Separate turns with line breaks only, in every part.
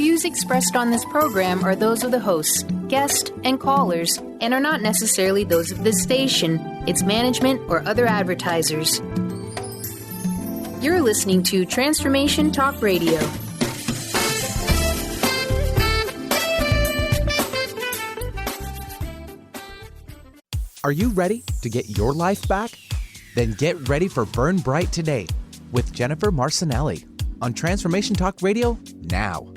views expressed on this program are those of the hosts, guests, and callers, and are not necessarily those of this station, its management, or other advertisers. You're listening to Transformation Talk Radio.
Are you ready to get your life back? Then get ready for Burn Bright Today with Jennifer Marcenelle on Transformation Talk Radio now.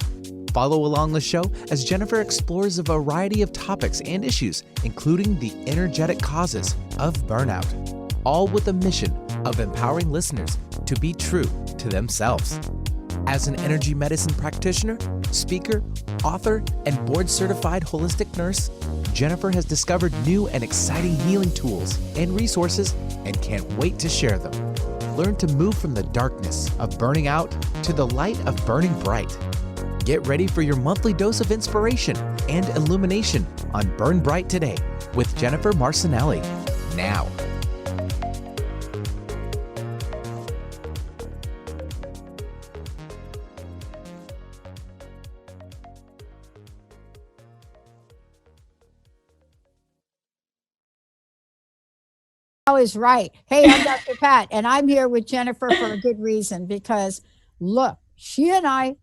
Follow along the show as Jennifer explores a variety of topics and issues, including the energetic causes of burnout, all with the mission of empowering listeners to be true to themselves. As an energy medicine practitioner, speaker, author, and board-certified holistic nurse, Jennifer has discovered new and exciting healing tools and resources and can't wait to share them. Learn to move from the darkness of burning out to the light of burning bright. Get ready for your monthly dose of inspiration and illumination on Burn Bright Today with Jennifer Marcenelle now.
Is right. Hey, I'm Dr. Pat, and I'm here with Jennifer for a good reason, because look, she and I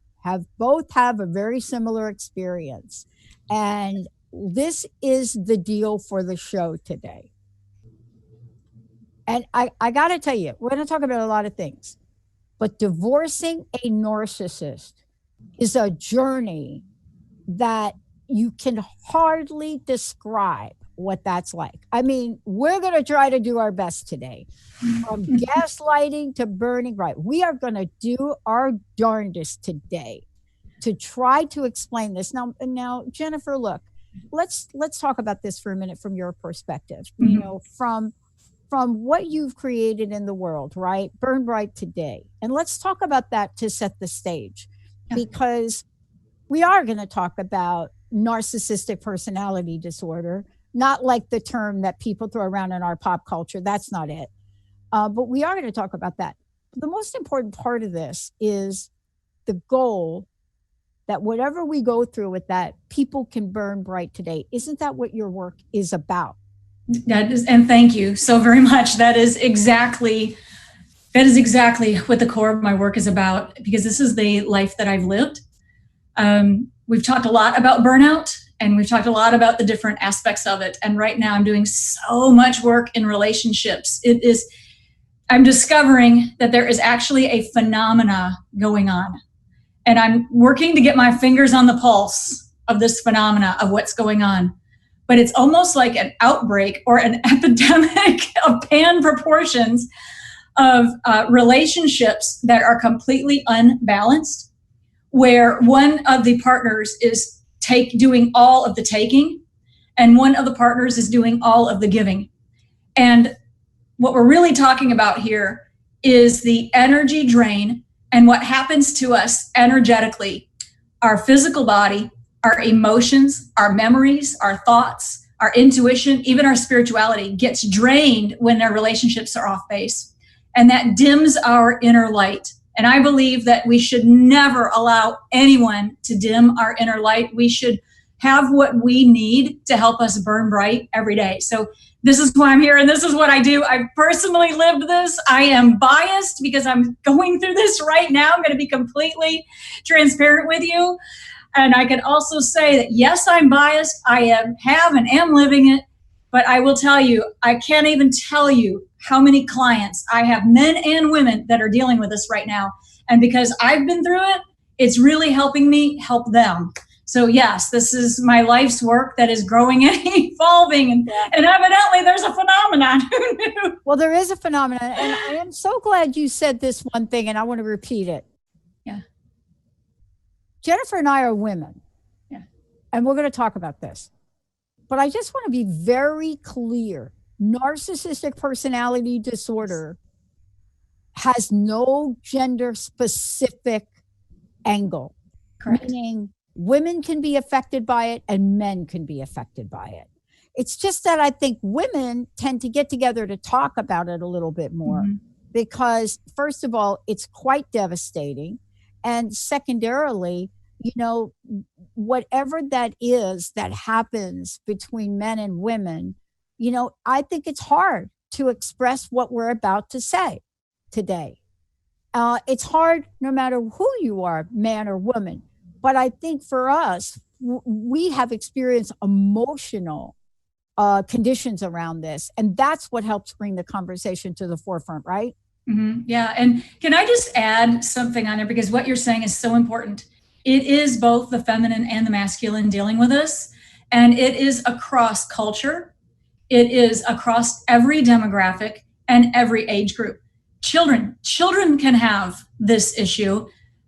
both have a very similar experience, and this is the deal for the show today. And I got to tell you, we're going to talk about a lot of things, but divorcing a narcissist is a journey that you can hardly describe what that's like. I mean, we're going to try to do our best today, from gaslighting to burning bright. We are going to do our darndest today to try to explain this. Now, Jennifer, look, let's talk about this for a minute from your perspective. Mm-hmm. You know, from what you've created in the world, right? Burn Bright Today. And let's talk about that to set the stage, because we are going to talk about narcissistic personality disorder. Not like the term that people throw around in our pop culture. That's not it. But we are going to talk about that. The most important part of this is the goal that whatever we go through with that, people can burn bright today. Isn't that what your work is about?
That is, and thank you so very much. That is exactly what the core of my work is about, because this is the life that I've lived. We've talked a lot about burnout. And we've talked a lot about the different aspects of it. And right now I'm doing so much work in relationships. I'm discovering that there is actually a phenomena going on. And I'm working to get my fingers on the pulse of this phenomena of what's going on. But it's almost like an outbreak or an epidemic of pan proportions of relationships that are completely unbalanced, where one of the partners is doing all of the taking, and one of the partners is doing all of the giving. And what we're really talking about here is the energy drain and what happens to us energetically. Our physical body, our emotions, our memories, our thoughts, our intuition, even our spirituality gets drained when our relationships are off base. And that dims our inner light. And I believe that we should never allow anyone to dim our inner light. We should have what we need to help us burn bright every day. So this is why I'm here, and this is what I do. I personally lived this. I am biased because I'm going through this right now. I'm going to be completely transparent with you. And I can also say that, yes, I'm biased. I have and am living it. But I will tell you, I can't even tell you how many clients I have, men and women, that are dealing with this right now. And because I've been through it, it's really helping me help them. So yes, this is my life's work that is growing and evolving. And evidently there's a phenomenon. Who knew?
Well, there is a phenomenon. And I am so glad you said this one thing, and I want to repeat it.
Yeah.
Jennifer and I are women.
Yeah.
And we're going to talk about this. But I just want to be very clear. Narcissistic personality disorder has no gender specific angle.
Correct.
Meaning women can be affected by it and men can be affected by it. It's just that I think women tend to get together to talk about it a little bit more, because first of all, it's quite devastating. And secondarily, you know, whatever that is that happens between men and women, you know, I think it's hard to express what we're about to say today. It's hard no matter who you are, man or woman. But I think for us, we have experienced emotional conditions around this. And that's what helps bring the conversation to the forefront, right?
Mm-hmm. Yeah. And can I just add something on there? Because what you're saying is so important. It is both the feminine and the masculine dealing with this. And it is across culture. It is across every demographic and every age group. Children can have this issue,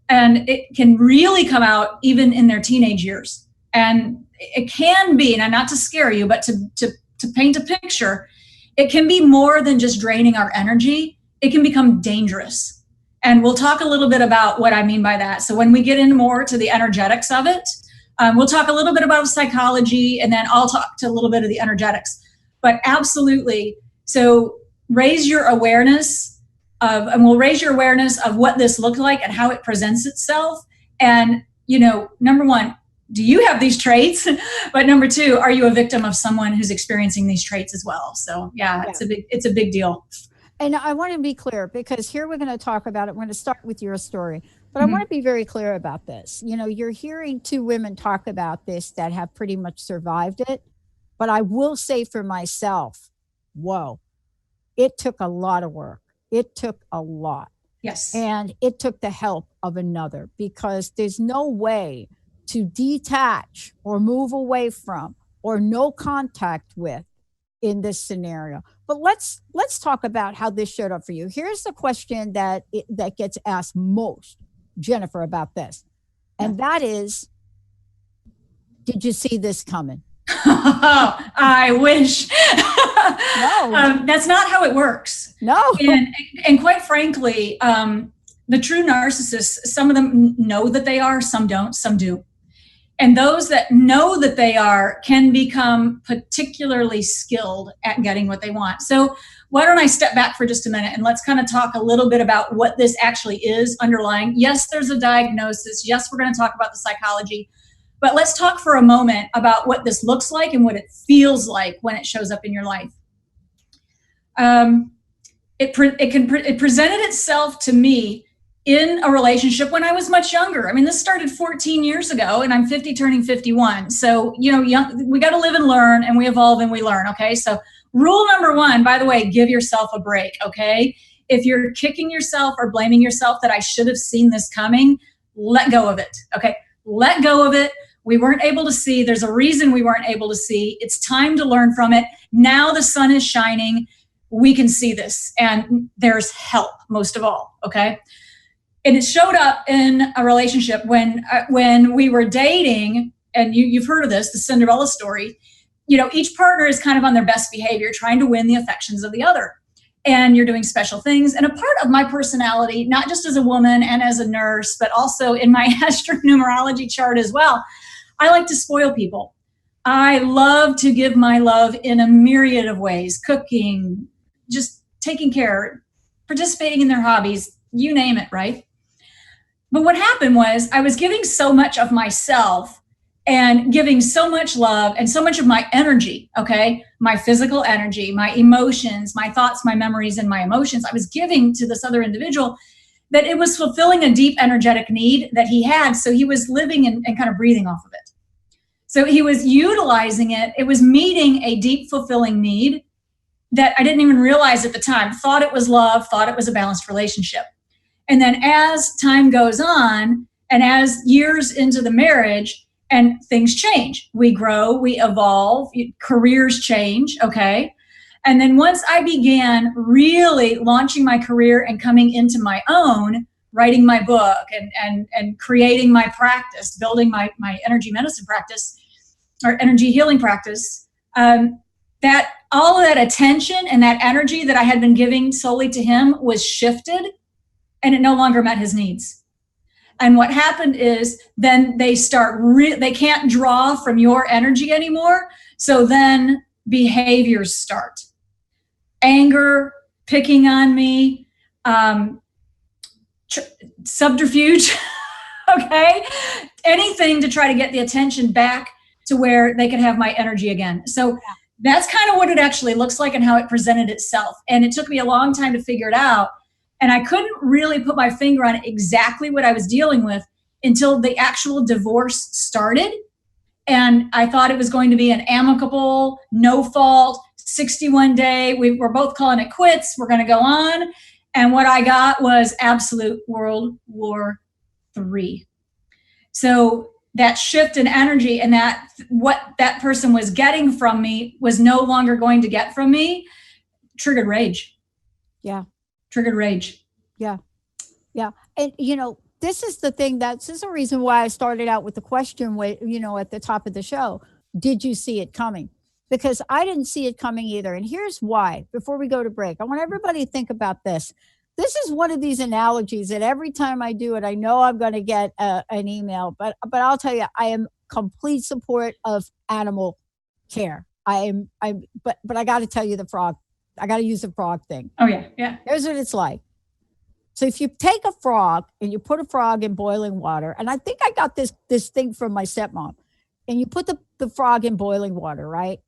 and it can really come out even in their teenage years. And it can be, and not to scare you, but to paint a picture, it can be more than just draining our energy. It can become dangerous. And we'll talk a little bit about what I mean by that. So when we get in more to the energetics of it, we'll talk a little bit about psychology, and then I'll talk to a little bit of the energetics. But absolutely, so raise your awareness of, and we'll raise your awareness of what this looks like and how it presents itself. And, you know, number one, do you have these traits? But number two, are you a victim of someone who's experiencing these traits as well? So yeah. It's a big deal.
And I want to be clear, because here we're going to talk about it. We're going to start with your story, but I want to be very clear about this. You know, you're hearing two women talk about this that have pretty much survived it. But I will say for myself, whoa, it took a lot of work. It took a lot.
Yes.
And it took the help of another, because there's no way to detach or move away from or no contact with in this scenario. But let's talk about how this showed up for you. Here's the question that gets asked most, Jennifer, about this. And that is, did you see this coming?
I wish.
No.
That's not how it works.
No.
And quite frankly, the true narcissists, some of them know that they are, some don't, some do. And those that know that they are can become particularly skilled at getting what they want. So why don't I step back for just a minute and let's kind of talk a little bit about what this actually is underlying. Yes, there's a diagnosis. Yes, we're going to talk about the psychology. But let's talk for a moment about what this looks like and what it feels like when it shows up in your life. It presented itself to me in a relationship when I was much younger. I mean, this started 14 years ago, and I'm 50 turning 51. So, you know, we got to live and learn, and we evolve and we learn. Okay. So rule number one, by the way, give yourself a break. Okay. If you're kicking yourself or blaming yourself that I should have seen this coming, let go of it. Okay. Let go of it. We weren't able to see. There's a reason we weren't able to see. It's time to learn from it. Now the sun is shining. We can see this, and there's help most of all. Okay. And it showed up in a relationship when we were dating, and you've heard of this, the Cinderella story. You know, each partner is kind of on their best behavior, trying to win the affections of the other. And you're doing special things. And a part of my personality, not just as a woman and as a nurse, but also in my astronumerology chart as well, I like to spoil people. I love to give my love in a myriad of ways, cooking, just taking care, participating in their hobbies, you name it, right? But what happened was I was giving so much of myself and giving so much love and so much of my energy, okay? My physical energy, my emotions, my thoughts, my memories, and my emotions. I was giving to this other individual that it was fulfilling a deep energetic need that he had. So he was living and kind of breathing off of it. So he was utilizing it. It was meeting a deep fulfilling need that I didn't even realize at the time. Thought it was love, thought it was a balanced relationship. And then as time goes on, and as years into the marriage, and things change. We grow, we evolve, careers change, okay? And then once I began really launching my career and coming into my own, writing my book and creating my practice, building my energy medicine practice or energy healing practice, that all of that attention and that energy that I had been giving solely to him was shifted, and it no longer met his needs. And what happened is then they start, they can't draw from your energy anymore. So then behaviors start. Anger, picking on me, subterfuge, okay? anything to try to get the attention back to where they can have my energy again. So that's kind of what it actually looks like and how it presented itself. And it took me a long time to figure it out. And I couldn't really put my finger on exactly what I was dealing with until the actual divorce started. And I thought it was going to be an amicable, no fault, 61 day. We were both calling it quits. We're going to go on. And what I got was absolute World War III. So that shift in energy and that what that person was getting from me was no longer going to get from me, triggered rage.
Yeah.
Triggered rage.
Yeah. Yeah. And, this is the thing this is the reason why I started out with the question, at the top of the show. Did you see it coming? Because I didn't see it coming either. And here's why. Before we go to break, I want everybody to think about this. This is one of these analogies that every time I do it, I know I'm going to get an email, but I'll tell you, I am complete support of animal care. But I got to tell you the frog. I got to use the frog thing.
Oh yeah, yeah.
Here's what it's like. So if you take a frog and you put a frog in boiling water, and I think I got this thing from my stepmom, and you put the frog in boiling water, right?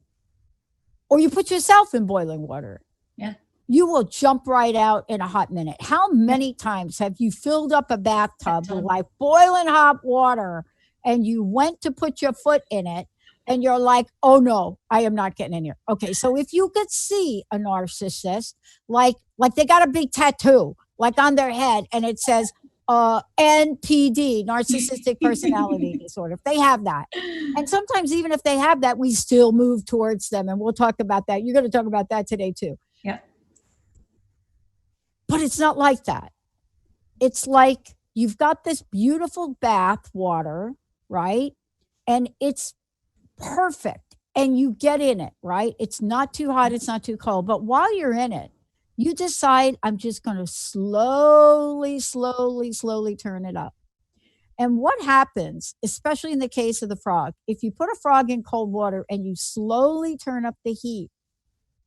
Or you put yourself in boiling water.
Yeah.
You will jump right out in a hot minute. How many times have you filled up a bathtub with like boiling hot water and you went to put your foot in it and you're like, oh no, I am not getting in here. Okay, so if you could see a narcissist, like they got a big tattoo, like on their head, and it says NPD, narcissistic personality disorder, if they have that. And sometimes even if they have that, we still move towards them. And we'll talk about that. You're going to talk about that today too.
Yeah.
But it's not like that. It's like you've got this beautiful bath water, right? And it's perfect. And you get in it, right? It's not too hot. It's not too cold. But while you're in it, you decide, I'm just going to slowly turn it up. And what happens, especially in the case of the frog, if you put a frog in cold water and you slowly turn up the heat,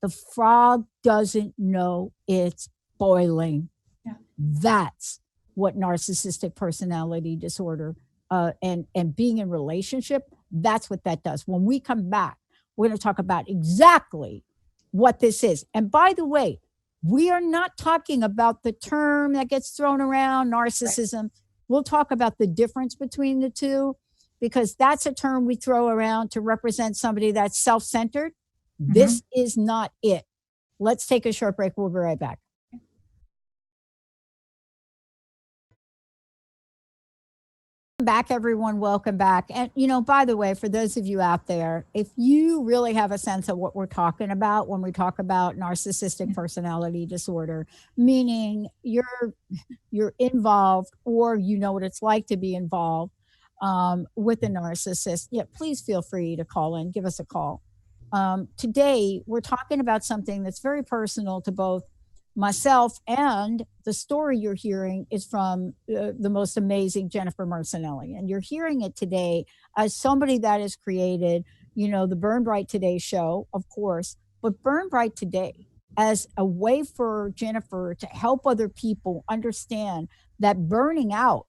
the frog doesn't know it's boiling.
Yeah.
That's what narcissistic personality disorder and being in relationship, that's what that does. When we come back, we're going to talk about exactly what this is. And by the way, we are not talking about the term that gets thrown around, narcissism. Right. We'll talk about the difference between the two, because that's a term we throw around to represent somebody that's self-centered. Mm-hmm. This is not it. Let's take a short break. We'll be right back. Back, everyone. Welcome back. And, by the way, for those of you out there, if you really have a sense of what we're talking about when we talk about narcissistic personality disorder, meaning you're involved or you know what it's like to be involved with a narcissist, please feel free to call in, give us a call. Today, we're talking about something that's very personal to both myself, and the story you're hearing is from the most amazing Jennifer Marcenelle. And you're hearing it today as somebody that has created, the Burn Bright Today show, of course, but Burn Bright Today as a way for Jennifer to help other people understand that burning out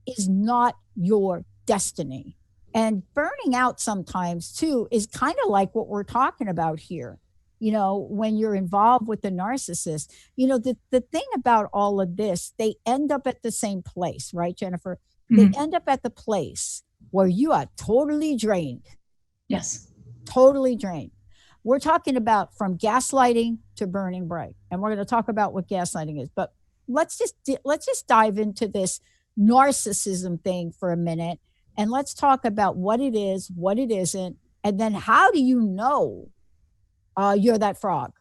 is not your destiny. And burning out sometimes, too, is kind of like what we're talking about here. When you're involved with the narcissist, the thing about all of this, they end up at the same place, right, Jennifer? Mm-hmm. They end up at the place where you are totally drained.
Yes.
Totally drained. We're talking about from gaslighting to burning bright. And we're going to talk about what gaslighting is. But let's just dive into this narcissism thing for a minute. And let's talk about what it is, what it isn't. And then how do you know you're that frog?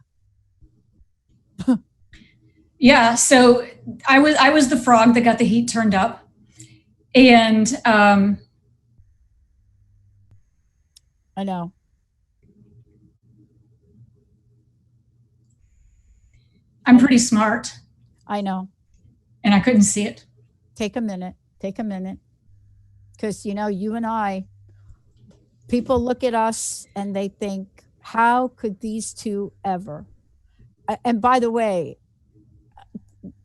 Yeah, so I was the frog that got the heat turned up, and
I know.
I'm pretty smart.
I know.
And I couldn't see it.
Take a minute, because you and I, people look at us and they think, how could these two ever? And by the way,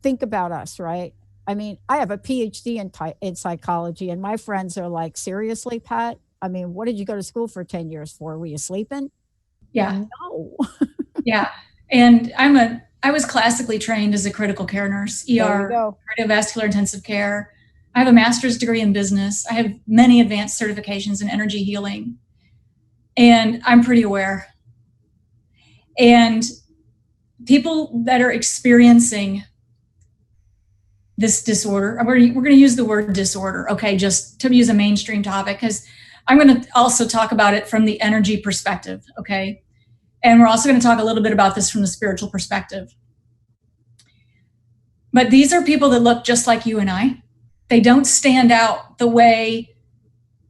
think about us, right? I mean, I have a PhD in psychology, and my friends are like, seriously, Pat? I mean, what did you go to school for 10 years for? Were you sleeping?
Yeah.
No.
Yeah. And I was classically trained as a critical care nurse, ER, cardiovascular intensive care. I have a master's degree in business. I have many advanced certifications in energy healing, and I'm pretty aware. And people that are experiencing this disorder, we're going to use the word disorder, okay, just to use a mainstream topic, because I'm going to also talk about it from the energy perspective, okay? And we're also going to talk a little bit about this from the spiritual perspective. But these are people that look just like you and I. They don't stand out the way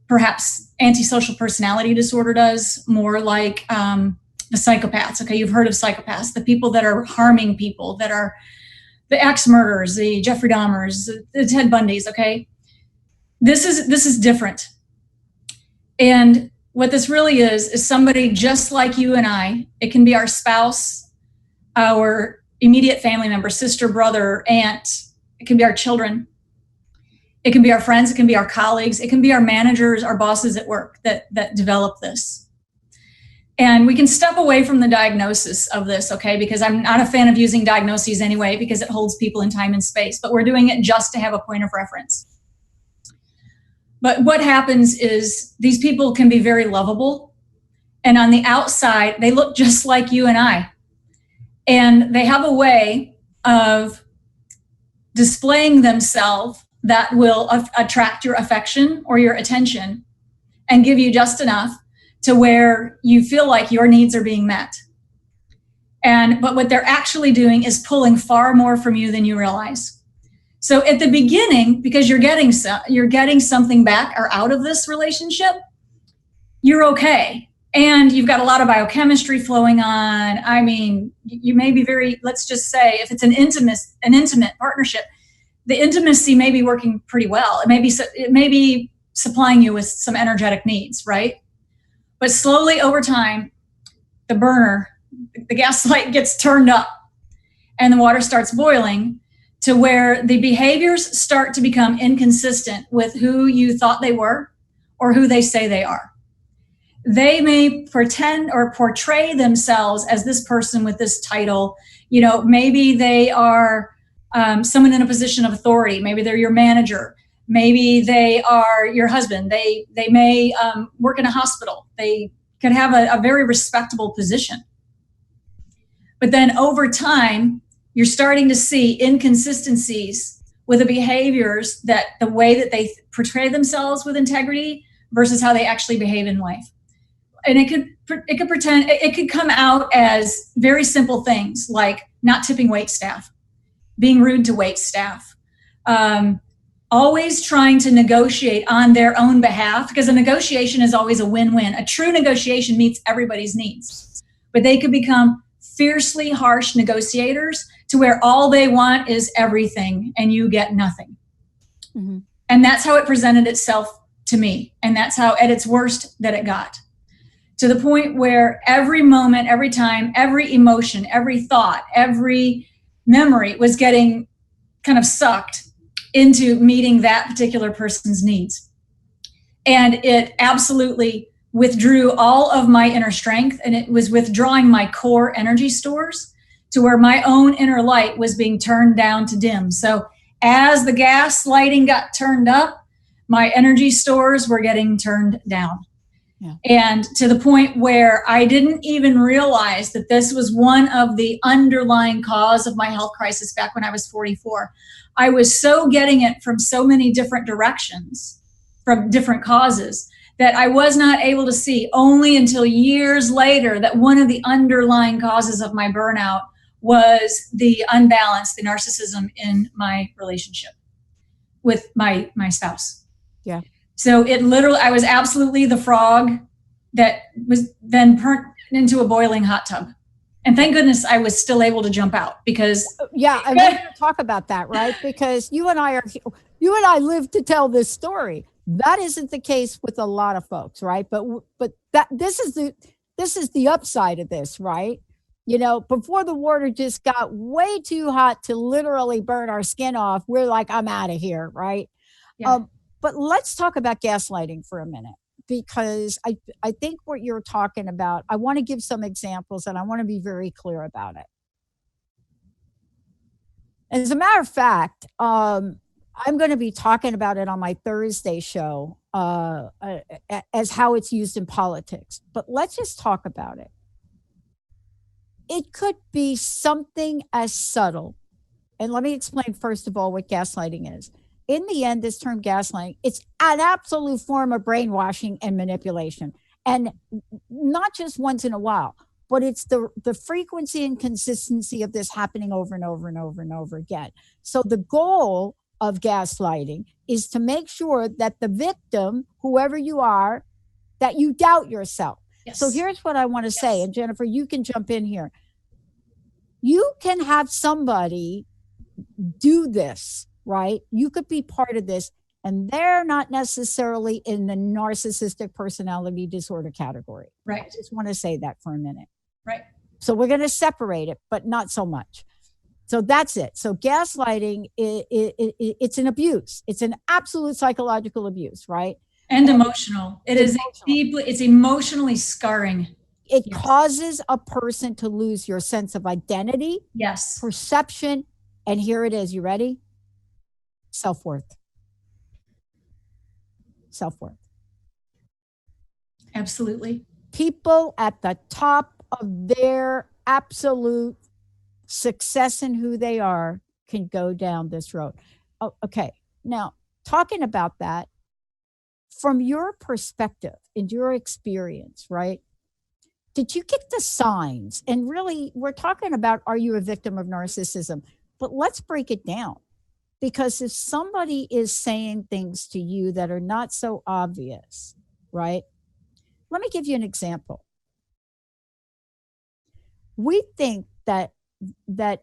perhaps antisocial personality disorder does, more like the psychopaths. Okay, you've heard of psychopaths, the people that are harming people, that are the axe murderers, the Jeffrey Dahmers, the Ted Bundys, okay? This is different. And what this really is somebody just like you and I. It can be our spouse, our immediate family member, sister, brother, aunt. It can be our children. It can be our friends. It can be our colleagues. It can be our managers, our bosses at work that develop this. And we can step away from the diagnosis of this, okay? Because I'm not a fan of using diagnoses anyway, because it holds people in time and space, but we're doing it just to have a point of reference. But what happens is these people can be very lovable, and on the outside, they look just like you and I. And they have a way of displaying themselves that will attract your affection or your attention and give you just enough to where you feel like your needs are being met. But what they're actually doing is pulling far more from you than you realize. So at the beginning, because you're getting something back or out of this relationship, you're okay. And you've got a lot of biochemistry flowing on. I mean, you may be let's just say, if it's an intimate partnership, the intimacy may be working pretty well. It may be supplying you with some energetic needs, right? But slowly over time, the gas light gets turned up and the water starts boiling to where the behaviors start to become inconsistent with who you thought they were or who they say they are. They may pretend or portray themselves as this person with this title. You know, maybe they are someone in a position of authority. Maybe they're your manager. Maybe they are your husband. They may work in a hospital. They could have a very respectable position. But then over time, you're starting to see inconsistencies with the behaviors, that the way that they portray themselves with integrity versus how they actually behave in life. And it could come out as very simple things like not tipping wait staff, being rude to wait staff, always trying to negotiate on their own behalf, because a negotiation is always a win-win. A true negotiation meets everybody's needs, but they could become fiercely harsh negotiators to where all they want is everything and you get nothing. Mm-hmm. And that's how it presented itself to me. And that's how at its worst that it got, to the point where every moment, every time, every emotion, every thought, every memory was getting kind of sucked into meeting that particular person's needs. And it absolutely withdrew all of my inner strength, and it was withdrawing my core energy stores to where my own inner light was being turned down to dim. So as the gas lighting got turned up, my energy stores were getting turned down. Yeah. And to the point where I didn't even realize that this was one of the underlying cause of my health crisis back when I was 44. I was so getting it from so many different directions, from different causes, that I was not able to see only until years later that one of the underlying causes of my burnout was the unbalance, the narcissism in my relationship with my spouse. Yeah. So I was absolutely the frog that was then burnt into a boiling hot tub. And thank goodness I was still able to jump out, because
yeah, and we're going to talk about that, right? Because you and I live to tell this story. That isn't the case with a lot of folks, right? But this is the upside of this, right? You know, before the water just got way too hot to literally burn our skin off, we're like, I'm out of here, right?
Yeah.
But let's talk about gaslighting for a minute, because I think what you're talking about, I want to give some examples and I want to be very clear about it. As a matter of fact, I'm going to be talking about it on my Thursday show as how it's used in politics. But let's just talk about it. It could be something as subtle. And let me explain, first of all, what gaslighting is. In the end, this term gaslighting, it's an absolute form of brainwashing and manipulation. And not just once in a while, but it's the frequency and consistency of this happening over and over and over and over again. So the goal of gaslighting is to make sure that the victim, whoever you are, that you doubt yourself.
Yes.
So here's what I want to say, and Jennifer, you can jump in here. You can have somebody do this, right? You could be part of this, and they're not necessarily in the narcissistic personality disorder category.
Right.
I just want to say that for a minute.
Right.
So we're going to separate it, but not so much. So that's it. So gaslighting, it's an abuse. It's an absolute psychological abuse, right?
And emotional. It's emotionally scarring.
It causes a person to lose your sense of identity,
yes,
perception, and here it is. You ready? Self-worth. Self-worth.
Absolutely.
People at the top of their absolute success in who they are can go down this road. Oh, okay. Now, talking about that, from your perspective and your experience, right? Did you get the signs? And really, we're talking about, are you a victim of narcissism? But let's break it down. Because if somebody is saying things to you that are not so obvious, right? Let me give you an example. We think that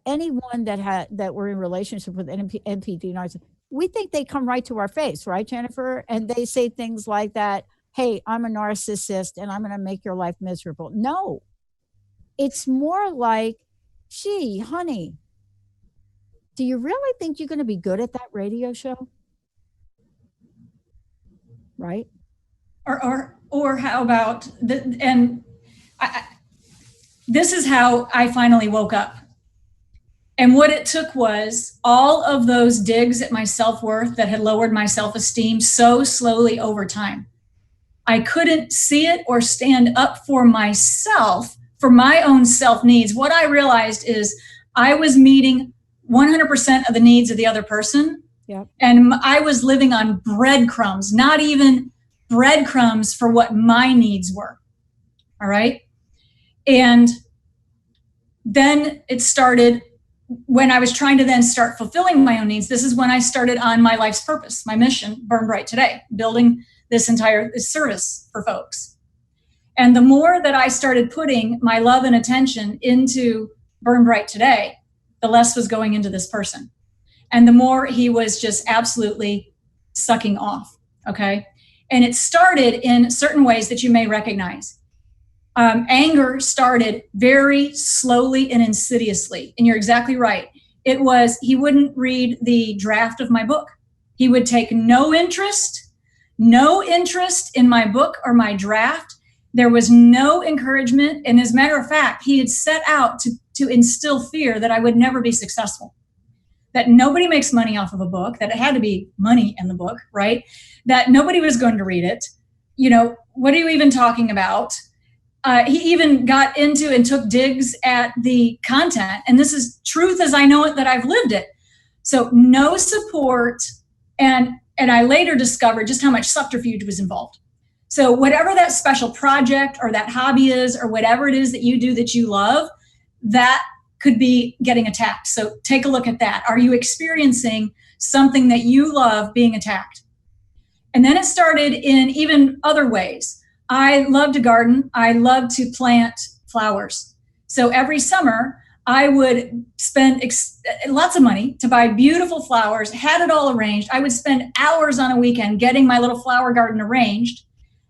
anyone that we're in relationship with NPD narcissist, we think they come right to our face, right, Jennifer? And they say things like that, hey, I'm a narcissist and I'm going to make your life miserable. No, it's more like, gee, honey, do you really think you're going to be good at that radio show? Right?
Or how about, this is how I finally woke up. And what it took was all of those digs at my self-worth that had lowered my self-esteem so slowly over time. I couldn't see it or stand up for myself, for my own self needs. What I realized is I was meeting 100% of the needs of the other person.
Yep.
And I was living on breadcrumbs, not even breadcrumbs for what my needs were. All right. And then it started when I was trying to then start fulfilling my own needs. This is when I started on my life's purpose, my mission, Burn Bright Today, building this service for folks. And the more that I started putting my love and attention into Burn Bright Today, the less was going into this person. And the more he was just absolutely sucking off. Okay. And it started in certain ways that you may recognize. Anger started very slowly and insidiously. And you're exactly right. It was, he wouldn't read the draft of my book. He would take no interest in my book or my draft. There was no encouragement. And as a matter of fact, he had set out to instill fear that I would never be successful, that nobody makes money off of a book, that it had to be money in the book, right? That nobody was going to read it. You know, what are you even talking about? He even got into and took digs at the content. And this is truth as I know it, that I've lived it. So no support. And I later discovered just how much subterfuge was involved. So whatever that special project or that hobby is, or whatever it is that you do that you love, that could be getting attacked. So take a look at that. Are you experiencing something that you love being attacked? And then it started in even other ways. I love to garden. I love to plant flowers. So every summer I would spend lots of money to buy beautiful flowers, had it all arranged. I would spend hours on a weekend getting my little flower garden arranged.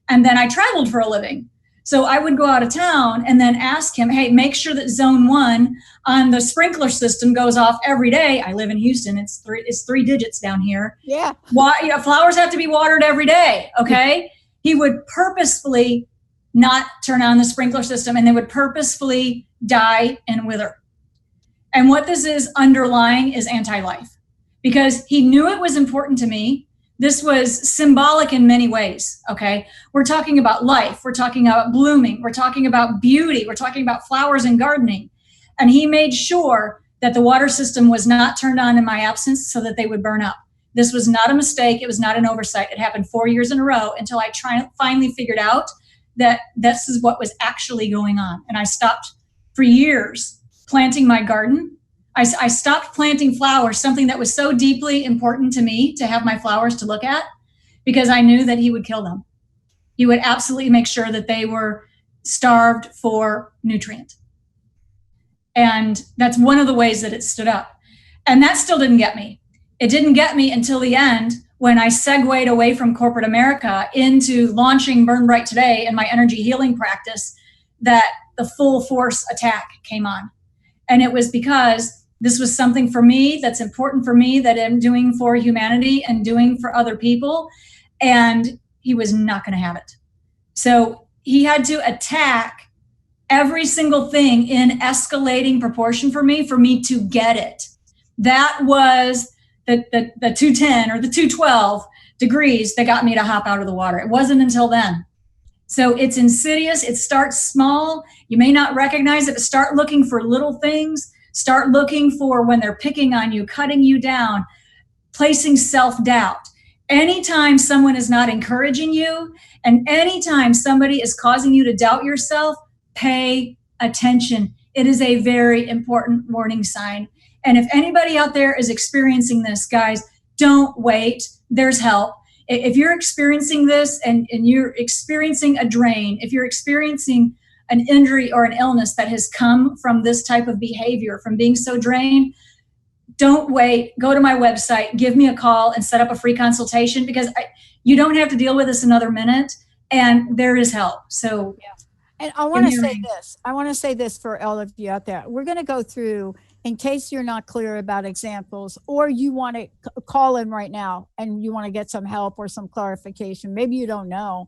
And then I traveled for a living. So I would go out of town and then ask him, hey, make sure that zone 1 on the sprinkler system goes off every day. I live in Houston. It's three digits down here.
Yeah.
Flowers have to be watered every day. Okay. He would purposefully not turn on the sprinkler system, and they would purposefully die and wither. And what this is underlying is anti-life, because he knew it was important to me. This was symbolic in many ways, okay? We're talking about life. We're talking about blooming. We're talking about beauty. We're talking about flowers and gardening. And he made sure that the water system was not turned on in my absence so that they would burn up. This was not a mistake. It was not an oversight. It happened 4 years in a row until I finally figured out that this is what was actually going on. And I stopped for years planting my garden. I stopped planting flowers, something that was so deeply important to me to have my flowers to look at, because I knew that he would kill them. He would absolutely make sure that they were starved for nutrient. And that's one of the ways that it stood up. And that still didn't get me. It didn't get me until the end, when I segued away from corporate America into launching Burn Bright Today and my energy healing practice, that the full force attack came on. And it was because this was something for me that's important for me, that I'm doing for humanity and doing for other people. And he was not going to have it. So he had to attack every single thing in escalating proportion for me to get it. That was the 210 or the 212 degrees that got me to hop out of the water. It wasn't until then. So it's insidious. It starts small. You may not recognize it, but start looking for little things. Start looking for when they're picking on you, cutting you down, placing self-doubt. Anytime someone is not encouraging you, and anytime somebody is causing you to doubt yourself, pay attention. It is a very important warning sign. And if anybody out there is experiencing this, guys, don't wait. There's help. If you're experiencing this and you're experiencing a drain, if you're experiencing an injury or an illness that has come from this type of behavior, from being so drained, don't wait. Go to my website, give me a call, and set up a free consultation, because you don't have to deal with this another minute, and there is help. So, yeah.
And I want to say this. I want to say this for all of you out there. We're going to go through, in case you're not clear about examples, or you want to call in right now and you want to get some help or some clarification. Maybe you don't know.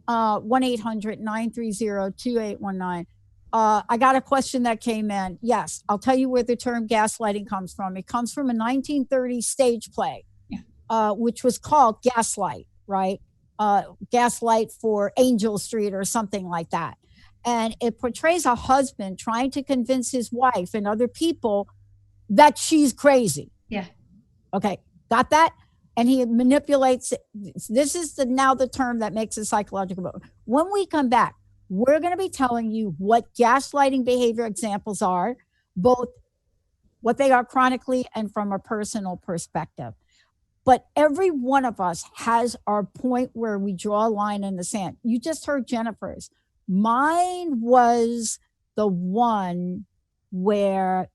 1-800-930-2819. I got a question that came in. Yes, I'll tell you where the term gaslighting comes from. It comes from a 1930 stage play, which was called Gaslight, right? Gaslight for Angel Street or something like that. And it portrays a husband trying to convince his wife and other people that she's crazy.
Yeah.
Okay, got that? And he manipulates it. This is now the term that makes it psychological. When we come back, we're going to be telling you what gaslighting behavior examples are, both what they are chronically and from a personal perspective. But every one of us has our point where we draw a line in the sand. You just heard Jennifer's. Mine was the one where,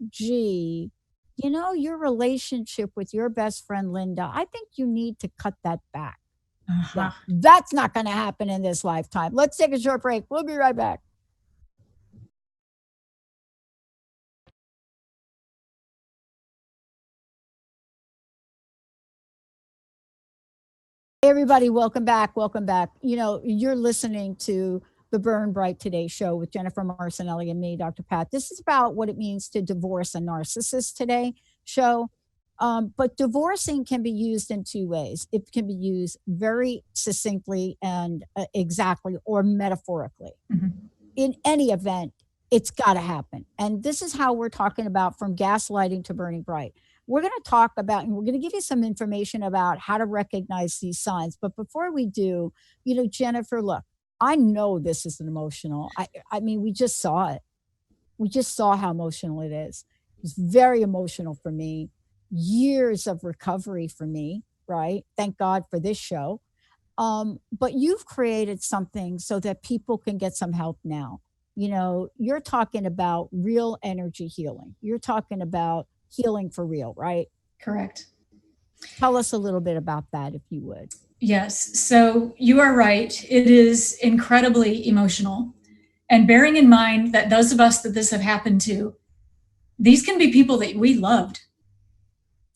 gee, you know, your relationship with your best friend, Linda, I think you need to cut that back. Yeah, that's not going to happen in this lifetime. Let's take a short break. We'll be right back. Hey everybody, welcome back. Welcome back. You know, you're listening to the Burn Bright Today show with Jennifer Marcenelle and me, Dr. Pat. This is about what it means to divorce a narcissist today show. But divorcing can be used in two ways. It can be used very succinctly and exactly, or metaphorically. Mm-hmm. In any event, it's got to happen. And this is how we're talking about from gaslighting to burning bright. We're going to talk about, and we're going to give you some information about how to recognize these signs. But before we do, you know, Jennifer, look, I know this is an emotional. I mean, we just saw it. We just saw how emotional it is. It's very emotional for me. Years of recovery for me, right? Thank God for this show. But you've created something so that people can get some help now. You know, you're talking about real energy healing. You're talking about healing for real, right?
Correct.
Tell us a little bit about that, if you would.
Yes. So you are right. It is incredibly emotional. And bearing in mind that those of us that this have happened to, these can be people that we loved.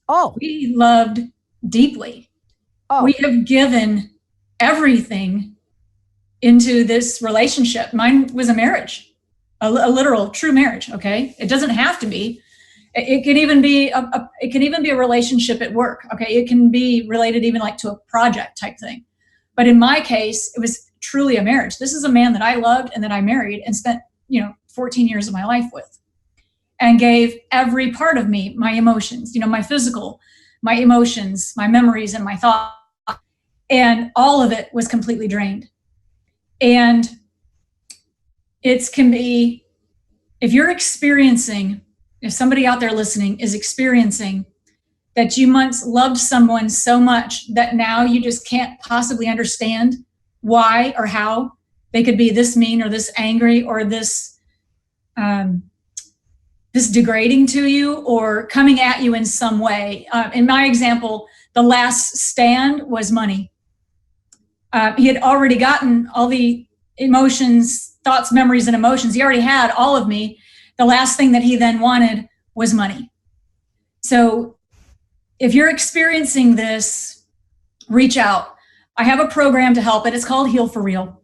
Oh,
We loved deeply. We have given everything into this relationship. Mine was a marriage, a literal, true marriage. Okay, it doesn't have to be. It can even be a relationship at work. Okay, it can be related even like to a project type thing. But in my case, it was truly a marriage. This is a man that I loved and that I married and spent 14 years of my life with, and gave every part of me, my emotions, my physical, my emotions, my memories, and my thoughts, and all of it was completely drained. And it can be, if somebody out there listening is experiencing that you once loved someone so much that now you just can't possibly understand why or how they could be this mean or this angry or this degrading to you or coming at you in some way. In my example, the last stand was money. He had already gotten all the emotions, thoughts, memories, and emotions. He already had all of me. The last thing that he then wanted was money. So if you're experiencing this, reach out. I have a program to help it. It's called Heal for Real,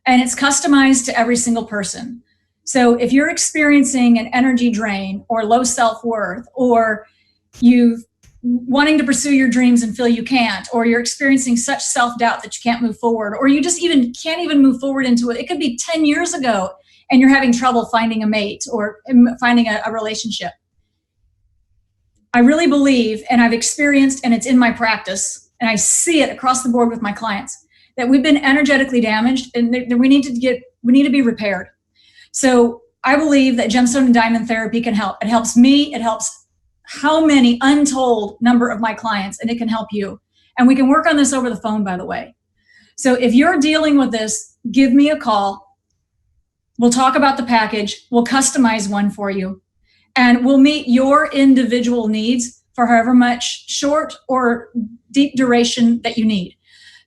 and it's customized to every single person. So if you're experiencing an energy drain or low self-worth, or you wanting to pursue your dreams and feel you can't, or you're experiencing such self-doubt that you can't move forward, or you just can't even move forward into it. It could be 10 years ago and you're having trouble finding a mate or finding a relationship. I really believe, and I've experienced, and it's in my practice, and I see it across the board with my clients, that we've been energetically damaged and that we need to be repaired. So I believe that gemstone and diamond therapy can help. It helps me. It helps how many untold number of my clients, and it can help you. And we can work on this over the phone, by the way. So if you're dealing with this, give me a call. We'll talk about the package. We'll customize one for you, and we'll meet your individual needs for however much short or deep duration that you need.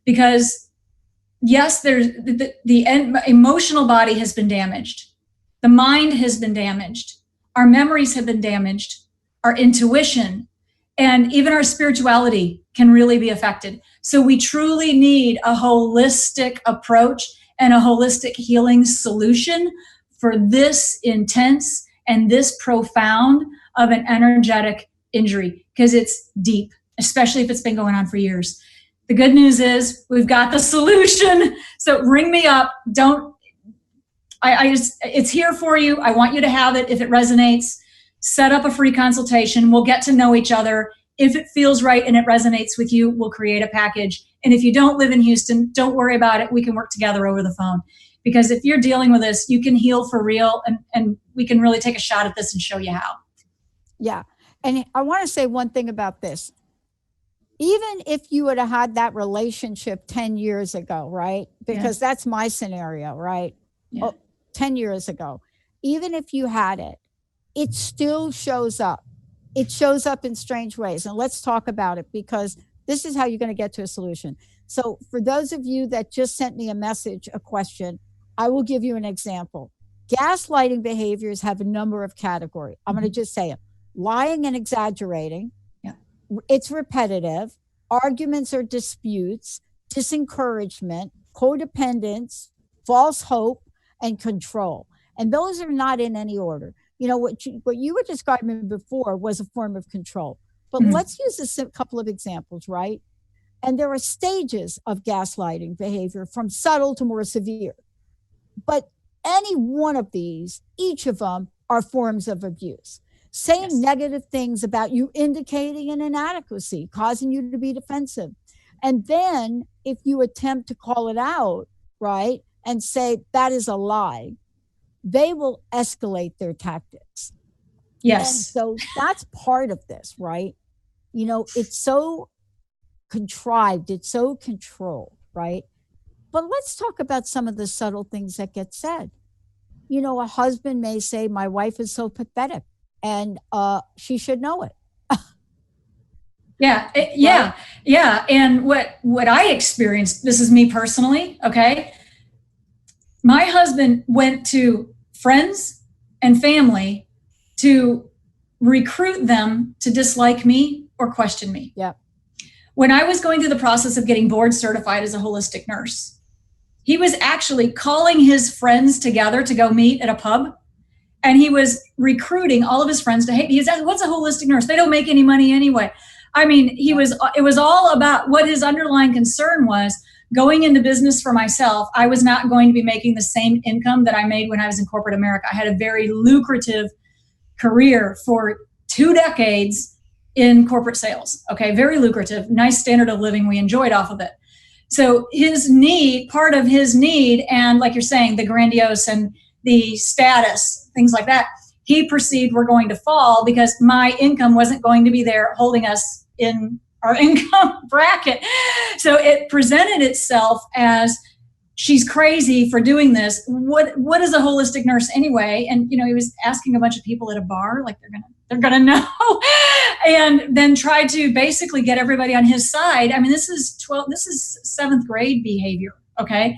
Because yes, there's the emotional body has been damaged. The mind has been damaged. Our memories have been damaged. Our intuition and even our spirituality can really be affected. So we truly need a holistic approach and a holistic healing solution for this intense and this profound of an energetic injury, because it's deep, especially if it's been going on for years. The good news is we've got the solution. So ring me up. It's here for you. I want you to have it. If it resonates, set up a free consultation. We'll get to know each other. If it feels right and it resonates with you, we'll create a package. And if you don't live in Houston, don't worry about it. We can work together over the phone. Because if you're dealing with this, you can heal for real, and we can really take a shot at this and show you how.
Yeah. And I want to say one thing about this. Even if you would have had that relationship 10 years ago, right? Because that's my scenario, right?
Yeah.
10 years ago. Even if you had it, it still shows up. It shows up in strange ways. And let's talk about it, because this is how you're going to get to a solution. So for those of you that just sent me a message, a question, I will give you an example. Gaslighting behaviors have a number of categories. I'm going to just say it. Lying and exaggerating.
Yeah.
It's repetitive. Arguments or disputes, disencouragement, codependence, false hope, and control. And those are not in any order. You know, what you were describing before was a form of control. But let's use a couple of examples, right? And there are stages of gaslighting behavior, from subtle to more severe. But any one of these, each of them are forms of abuse. Saying negative things about you, indicating an inadequacy, causing you to be defensive. And then if you attempt to call it out, right, and say that is a lie, they will escalate their tactics.
Yes.
And so that's part of this, right? You know, it's so contrived, it's so controlled, right? But let's talk about some of the subtle things that get said. You know, a husband may say, my wife is so pathetic, and she should know it.
Yeah. And what I experienced, this is me personally, okay? My husband went to friends and family to recruit them to dislike me or question me.
Yeah.
When I was going through the process of getting board certified as a holistic nurse, he was actually calling his friends together to go meet at a pub. And he was recruiting all of his friends to hate. He said, what's a holistic nurse? They don't make any money anyway. I mean, it was all about what his underlying concern was. Going into business for myself, I was not going to be making the same income that I made when I was in corporate America. I had a very lucrative career for 2 decades in corporate sales. Okay, very lucrative, nice standard of living. We enjoyed off of it. So part of his need, and like you're saying, the grandiose and the status, things like that, he perceived were going to fall because my income wasn't going to be there holding us in our income bracket. So it presented itself as, she's crazy for doing this. What is a holistic nurse anyway? And he was asking a bunch of people at a bar, like they're gonna know, and then tried to basically get everybody on his side. I mean, this is 7th grade behavior, okay?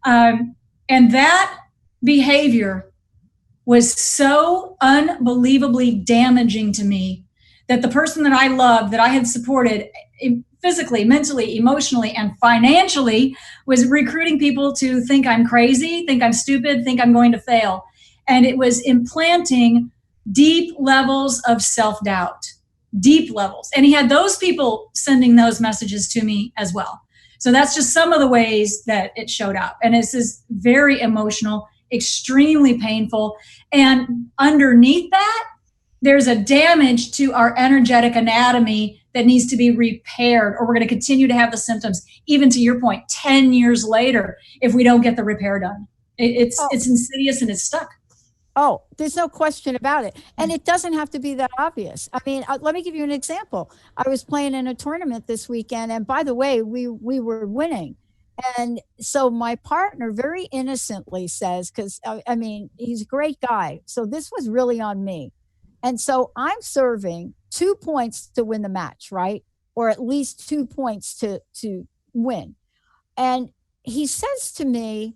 And that behavior was so unbelievably damaging to me that the person that I loved, that I had supported physically, mentally, emotionally, and financially, was recruiting people to think I'm crazy, think I'm stupid, think I'm going to fail. And it was implanting deep levels of self-doubt, deep levels. And he had those people sending those messages to me as well. So that's just some of the ways that it showed up. And this is very emotional, extremely painful. And underneath that, there's a damage to our energetic anatomy that needs to be repaired, or we're going to continue to have the symptoms, even to your point, 10 years later, if we don't get the repair done. It's insidious and it's stuck.
Oh, there's no question about it. And it doesn't have to be that obvious. I mean, let me give you an example. I was playing in a tournament this weekend, and by the way, we were winning. And so my partner very innocently says, because I mean, he's a great guy, so this was really on me. And so I'm serving 2 points to win the match, right? Or at least 2 points to win. And he says to me,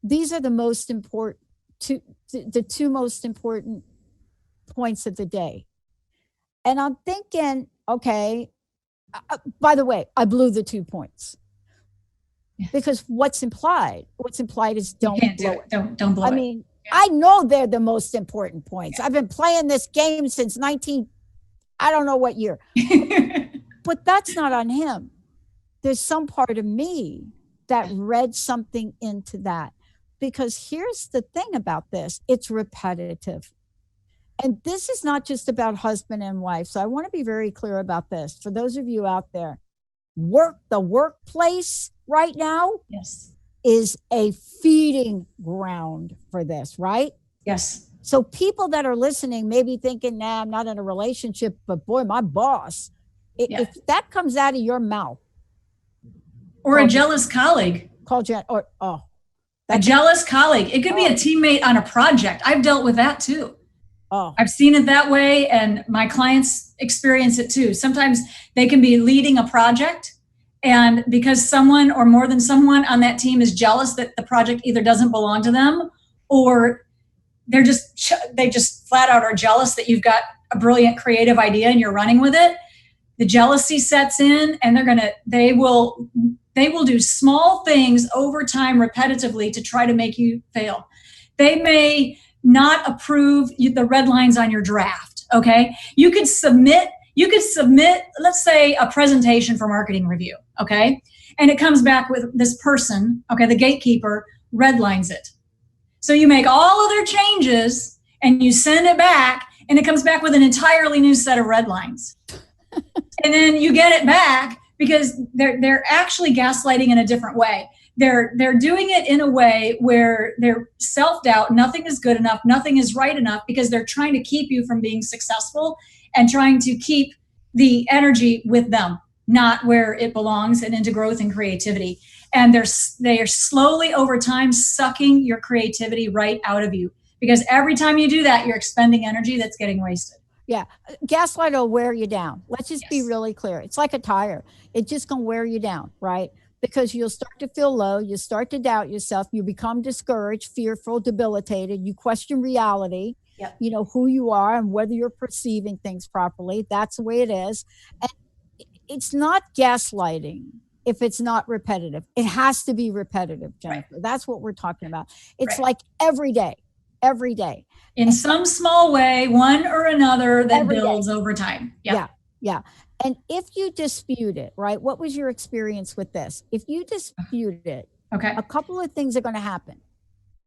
these are the most important, the 2 most important points of the day. And I'm thinking, okay, by the way, I blew the 2 points. Because what's implied is don't blow it.
Don't blow it.
I mean, I know they're the most important points. I've been playing this game since I don't know what year. But that's not on him. There's some part of me that read something into that. Because here's the thing about this, it's repetitive. And this is not just about husband and wife. So I want to be very clear about this. For those of you out there, the workplace right now,
yes,
is a feeding ground for this, right?
Yes.
So people that are listening may be thinking, nah, I'm not in a relationship, but boy, my boss, if that comes out of your mouth.
Or a jealous colleague.
A
jealous colleague. It could be a teammate on a project. I've dealt with that too. I've seen it that way, and my clients experience it too. Sometimes they can be leading a project, and because someone or more than someone on that team is jealous that the project either doesn't belong to them, or they just flat out are jealous that you've got a brilliant creative idea and you're running with it, the jealousy sets in, and they will do small things over time repetitively to try to make you fail. They may not approve the red lines on your draft, okay? You could submit, let's say, a presentation for marketing review, okay? And it comes back with this person, okay, the gatekeeper, redlines it. So you make all other changes and you send it back, and it comes back with an entirely new set of red lines. And then you get it back because they're actually gaslighting in a different way. They're doing it in a way where they're self-doubt, nothing is good enough, nothing is right enough, because they're trying to keep you from being successful and trying to keep the energy with them, not where it belongs, and into growth and creativity. And they are slowly over time sucking your creativity right out of you, because every time you do that, you're expending energy that's getting wasted.
Yeah. Gaslight will wear you down. Let's just be
Yes.
really clear. It's like a tire. It's just going to wear you down, right? Because you'll start to feel low. You start to doubt yourself. You become discouraged, fearful, debilitated. You question reality,
Yep.
you know, who you are and whether you're perceiving things properly. That's the way it is. And it's not gaslighting if it's not repetitive. It has to be repetitive, Jennifer.
Right.
That's what we're talking about. It's
Right.
like every day, every day.
In some small way, one or another, that
Every day.
builds over time. Yep.
Yeah. And if you dispute it, right? What was your experience with this? If you dispute it,
Okay.
a couple of things are going to happen.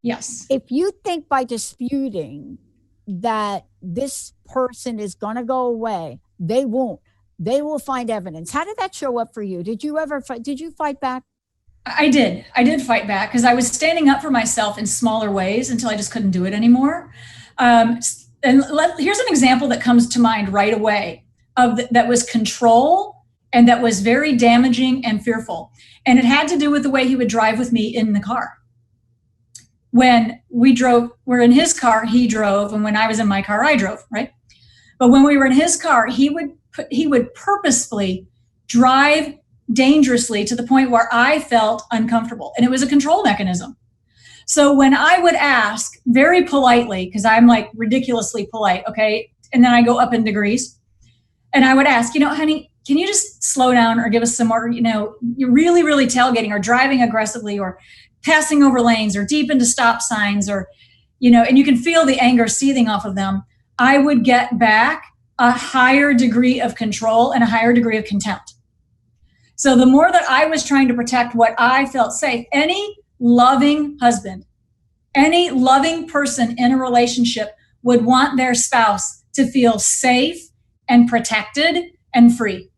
Yes.
If you think by disputing that this person is going to go away, they won't. They will find evidence. How did that show up for you? Did you ever did you fight back?
I did fight back because I was standing up for myself in smaller ways until I just couldn't do it anymore. Here's an example that comes to mind right away that was control and that was very damaging and fearful. And it had to do with the way he would drive with me in the car. When we're in his car, he drove. And when I was in my car, I drove, right? But when we were in his car, he would purposefully drive dangerously to the point where I felt uncomfortable. And it was a control mechanism. So when I would ask very politely, because I'm like ridiculously polite, okay, and then I go up in degrees, and I would ask, honey, can you just slow down or give us some more, you're really, really tailgating or driving aggressively or passing over lanes or deep into stop signs or, and you can feel the anger seething off of them. I would get back a higher degree of control and a higher degree of contempt. So the more that I was trying to protect what I felt safe, any loving husband, any loving person in a relationship would want their spouse to feel safe and protected and free.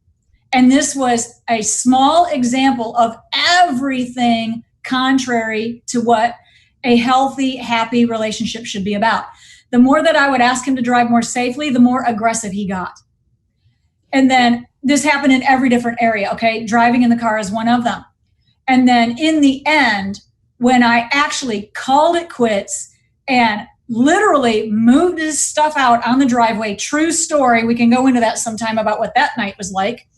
And this was a small example of everything contrary to what a healthy, happy relationship should be about. The more that I would ask him to drive more safely, the more aggressive he got. And then this happened in every different area, okay? Driving in the car is one of them. And then in the end, when I actually called it quits and literally moved his stuff out on the driveway, true story, we can go into that sometime about what that night was like.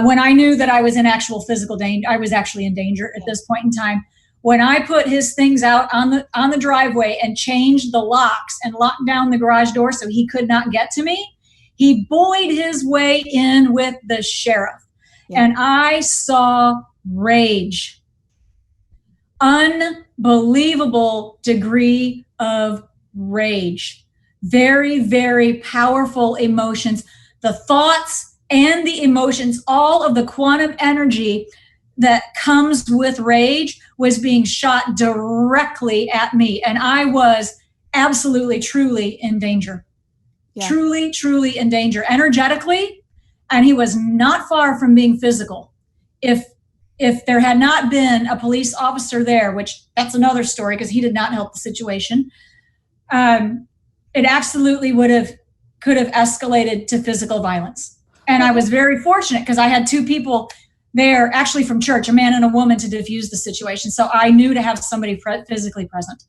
When I knew that I was in actual physical danger, I was actually in danger at this point in time. When I put his things out on the driveway and changed the locks and locked down the garage door so he could not get to me, he bullied his way in with the sheriff. Yeah. And I saw rage. Unbelievable degree of rage. Very, very powerful emotions. The thoughts and the emotions, all of the quantum energy that comes with rage was being shot directly at me. And I was absolutely, truly in danger. Yeah. Truly, truly in danger energetically. And he was not far from being physical. If there had not been a police officer there, which that's another story because he did not help the situation, it absolutely could have escalated to physical violence. And I was very fortunate because I had two people there actually from church, a man and a woman, to diffuse the situation. So I knew to have somebody physically present.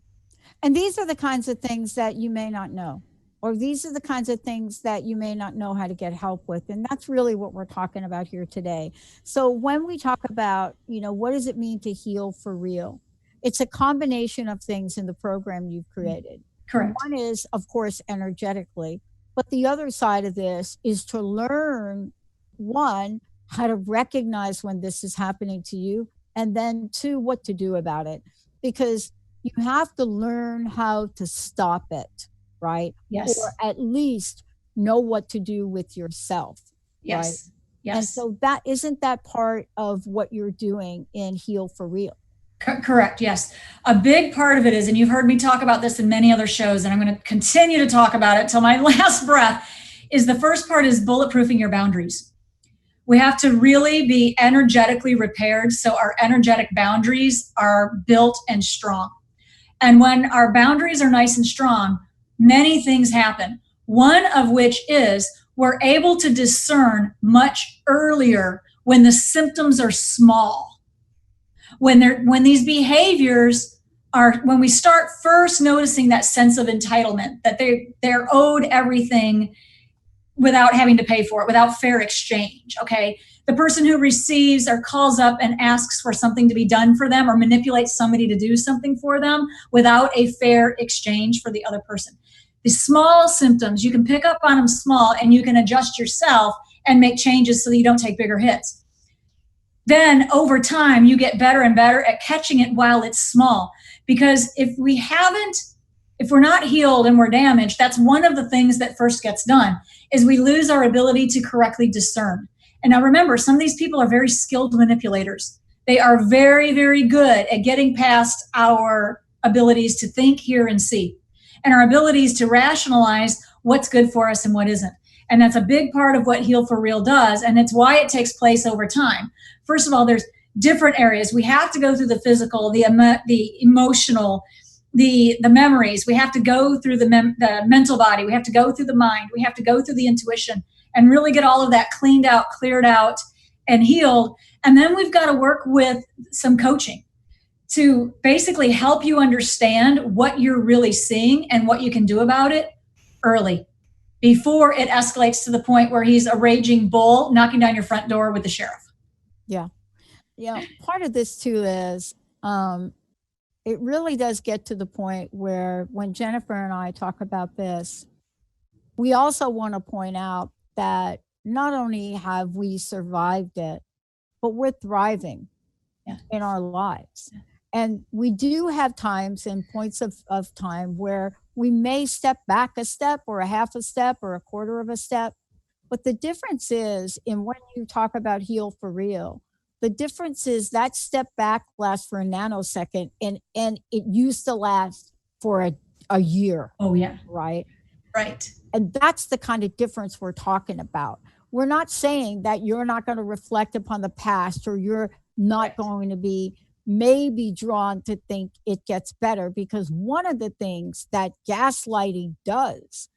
And these are the kinds of things that you may not know, or these are the kinds of things that you may not know how to get help with. And that's really what we're talking about here today. So when we talk about, what does it mean to heal for real? It's a combination of things in the program you've created.
Correct.
One is, of course, energetically, but the other side of this is to learn, one, how to recognize when this is happening to you, and then two, what to do about it. Because you have to learn how to stop it, right?
Yes.
Or at least know what to do with yourself.
Yes.
Right?
Yes.
And so isn't that part of what you're doing in Heal for Real?
Correct. Yes. A big part of it is, and you've heard me talk about this in many other shows, and I'm going to continue to talk about it till my last breath, is the first part is bulletproofing your boundaries. We have to really be energetically repaired so our energetic boundaries are built and strong. And when our boundaries are nice and strong, many things happen. One of which is we're able to discern much earlier when the symptoms are small. When these behaviors are, when we start first noticing that sense of entitlement, that they're owed everything, without having to pay for it, without fair exchange. Okay. The person who receives or calls up and asks for something to be done for them or manipulates somebody to do something for them without a fair exchange for the other person. The small symptoms, you can pick up on them small and you can adjust yourself and make changes so that you don't take bigger hits. Then over time, you get better and better at catching it while it's small. Because if we're not healed and we're damaged, that's one of the things that first gets done, is we lose our ability to correctly discern. And now remember, some of these people are very skilled manipulators. They are very, very good at getting past our abilities to think, hear, and see, and our abilities to rationalize what's good for us and what isn't. And that's a big part of what Heal for Real does, and it's why it takes place over time. First of all, there's different areas. We have to go through the physical, the emotional, the memories. We have to go through the mental body. We have to go through the mind. We have to go through the intuition and really get all of that cleaned out, cleared out, and healed. And then we've got to work with some coaching to basically help you understand what you're really seeing and what you can do about it early, before it escalates to the point where he's a raging bull knocking down your front door with the sheriff.
Yeah. Yeah. Part of this too is it really does get to the point where when Jennifer and I talk about this, we also want to point out that not only have we survived it, but we're thriving in our lives. And we do have times and points of time where we may step back a step or a half a step or a quarter of a step. But the difference is, in when you talk about Heal for Real, the difference is that step back lasts for a nanosecond and it used to last for a year.
Oh, yeah.
Right?
Right.
And that's the kind of difference we're talking about. We're not saying that you're not going to reflect upon the past or you're not going to be maybe drawn to think it gets better, because one of the things that gaslighting does,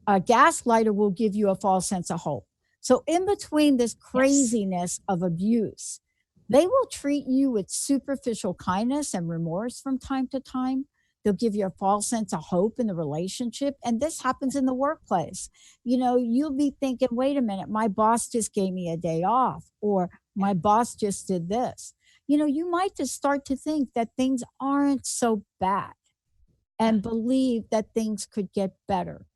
a gaslighter will give you a false sense of hope. So in between this craziness of abuse, they will treat you with superficial kindness and remorse from time to time. They'll give you a false sense of hope in the relationship. And this happens in the workplace. You know, you'll be thinking, wait a minute, my boss just gave me a day off, or my boss just did this. You know, you might just start to think that things aren't so bad and believe that things could get better.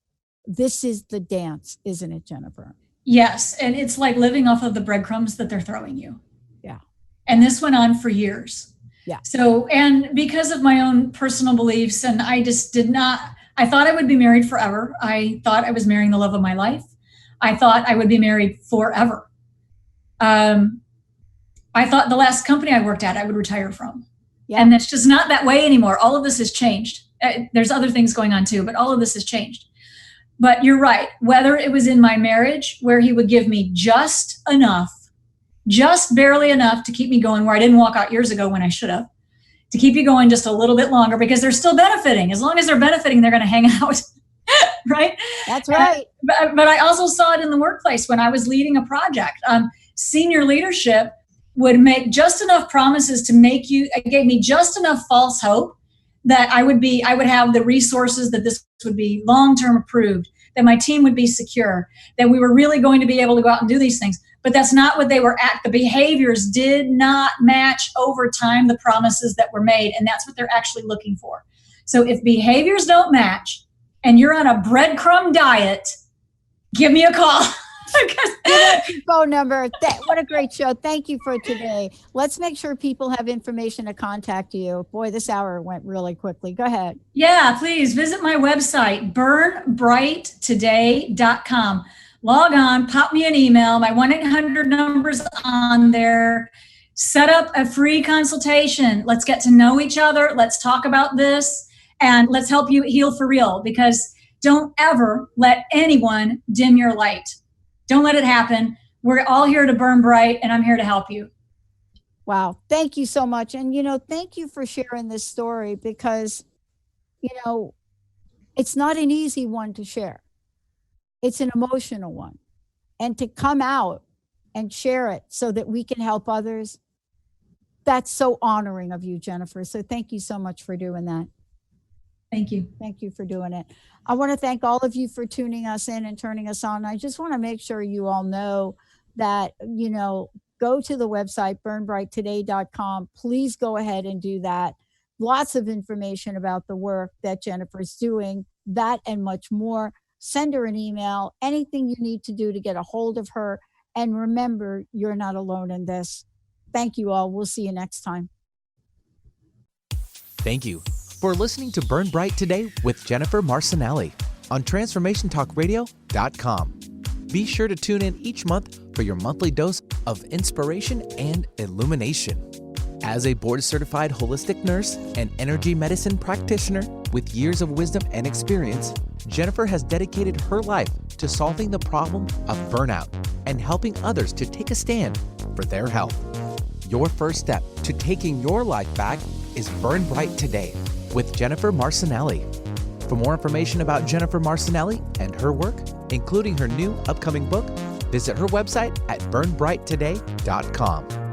This is the dance, isn't it, Jennifer?
Yes. And it's like living off of the breadcrumbs that they're throwing you.
Yeah.
And this went on for years.
Yeah.
So, and because of my own personal beliefs, and I just I thought I would be married forever. I thought I was marrying the love of my life. I thought I would be married forever. I thought the last company I worked at, I would retire from. Yeah. And that's just not that way anymore. All of this has changed. There's other things going on too, but all of this has changed. But you're right. Whether it was in my marriage, where he would give me just enough, just barely enough to keep me going, where I didn't walk out years ago when I should have, to keep you going just a little bit longer, because they're still benefiting. As long as they're benefiting, they're going to hang out. Right?
That's right.
But I also saw it in the workplace when I was leading a project. Senior leadership would make just enough promises to gave me just enough false hope that I would have the resources, that this would be long-term approved, that my team would be secure, that we were really going to be able to go out and do these things. But that's not what they were at. The behaviors did not match over time the promises that were made, and that's what they're actually looking for. So if behaviors don't match and you're on a breadcrumb diet, give me a call.
Phone number. What a great show. Thank you for today. Let's make sure people have information to contact you. Boy, this hour went really quickly. Go ahead.
Yeah, please visit my website, burnbrighttoday.com. Log on, pop me an email. My 1-800 number's on there. Set up a free consultation. Let's get to know each other. Let's talk about this, and let's help you heal for real, because don't ever let anyone dim your light. Don't let it happen. We're all here to burn bright, and I'm here to help you.
Wow. Thank you so much. And, thank you for sharing this story, because, it's not an easy one to share. It's an emotional one. And to come out and share it so that we can help others, that's so honoring of you, Jennifer. So thank you so much for doing that.
Thank you.
Thank you for doing it. I want to thank all of you for tuning us in and turning us on. I just want to make sure you all know that, go to the website, burnbrighttoday.com. Please go ahead and do that. Lots of information about the work that Jennifer's doing, that and much more. Send her an email, anything you need to do to get a hold of her. And remember, you're not alone in this. Thank you all. We'll see you next time.
Thank you for listening to Burn Bright Today with Jennifer Marcenelle on TransformationTalkRadio.com. Be sure to tune in each month for your monthly dose of inspiration and illumination. As a board-certified holistic nurse and energy medicine practitioner with years of wisdom and experience, Jennifer has dedicated her life to solving the problem of burnout and helping others to take a stand for their health. Your first step to taking your life back is Burn Bright Today with Jennifer Marcenelle. For more information about Jennifer Marcenelle and her work, including her new upcoming book, visit her website at burnbrighttoday.com.